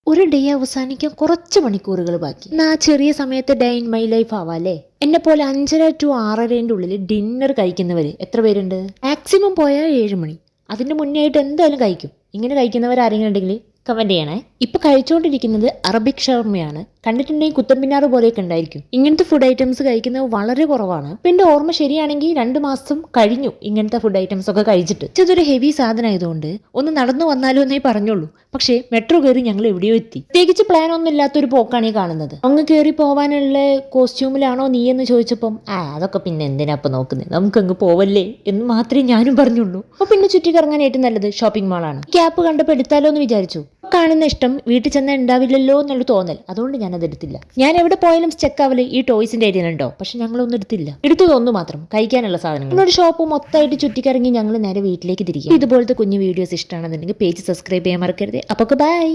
ഒരു ഡേ അവസാനിക്കാൻ കുറച്ച് മണിക്കൂറുകൾ ബാക്കി. എന്നാ ചെറിയ സമയത്ത് ഡേ ഇൻ മൈ ലൈഫ് ആവാല്ലേ. എന്നെ പോലെ 5:30 to 6:30 ഉള്ളിൽ ഡിന്നർ കഴിക്കുന്നവര് എത്ര പേരുണ്ട്? മാക്സിമം പോയാൽ 7 മണി. അതിന്റെ മുന്നേ ആയിട്ട് എന്തായാലും കഴിക്കും. ഇങ്ങനെ കഴിക്കുന്നവർ ആരെങ്കിലും ഉണ്ടെങ്കിൽ കമന്റ് ചെയ്യണേ. ഇപ്പൊ കഴിച്ചുകൊണ്ടിരിക്കുന്നത് അറബിക് ഷവർമയാണ്. കണ്ടിട്ടുണ്ടെങ്കിൽ കുത്തമ്പിനാറ് പോലെയൊക്കെ ഉണ്ടായിരിക്കും. ഇങ്ങനത്തെ ഫുഡ് ഐറ്റംസ് കഴിക്കുന്നത് വളരെ കുറവാണ്. ഇപ്പൊ എന്റെ ഓർമ്മ ശരിയാണെങ്കിൽ 2 മാസം കഴിഞ്ഞു ഇങ്ങനത്തെ ഫുഡ് ഐറ്റംസ് ഒക്കെ കഴിച്ചിട്ട്. ഇതൊരു ഹെവി സാധനം ആയതുകൊണ്ട് ഒന്ന് നടന്നു വന്നാലോ എന്നേ പറഞ്ഞുള്ളൂ. പക്ഷേ മെട്രോ കയറി ഞങ്ങൾ എവിടെയോ എത്തി. പ്രത്യേകിച്ച് പ്ലാൻ ഒന്നും ഇല്ലാത്തൊരു പോക്കാണ് ഈ കാണുന്നത്. അങ്ങ് കയറി പോവാനുള്ള കോസ്റ്റ്യൂമിലാണോ നീ എന്ന് ചോദിച്ചപ്പം അതൊക്കെ പിന്നെ എന്തിനാ ഇപ്പൊ നോക്കുന്നത്, നമുക്ക് അങ്ങ് പോവല്ലേ എന്ന് മാത്രമേ ഞാനും പറഞ്ഞുള്ളൂ. അപ്പൊ പിന്നെ ചുറ്റിക്കറങ്ങാൻ ഏറ്റവും നല്ലത് ഷോപ്പിംഗ് മാളാണ്. ക്യാപ്പ് കണ്ടപ്പോൾ എടുത്താലോ എന്ന് വിചാരിച്ചു. കാണുന്ന ഇഷ്ടം വീട്ടിൽ ചെന്നാൽ ഉണ്ടാവില്ലല്ലോ എന്നുള്ള തോന്നൽ, അതുകൊണ്ട് ഞാനത് എടുത്തില്ല. ഞാൻ എവിടെ പോയാലും സ്റ്റക്ക് ആവല് ഈ ടോയ്സിന്റെ ഏരിയയിലുണ്ടോ, പക്ഷെ ഞങ്ങളൊന്നും എടുത്തില്ല. എടുത്തതൊന്നു മാത്രം കഴിക്കാനുള്ള സാധനങ്ങൾ. ഒരു ഷോപ്പ് മൊത്തമായിട്ട് ചുറ്റിക്കറങ്ങി ഞങ്ങൾ നേരെ വീട്ടിലേക്ക് തിരികെ. ഇതുപോലത്തെ കുഞ്ഞു വീഡിയോസ് ഇഷ്ടമാണെന്നുണ്ടെങ്കിൽ പേജ് സബ്സ്ക്രൈബ് ചെയ്യാൻ മറക്കരുത്. അപ്പൊ ബൈ.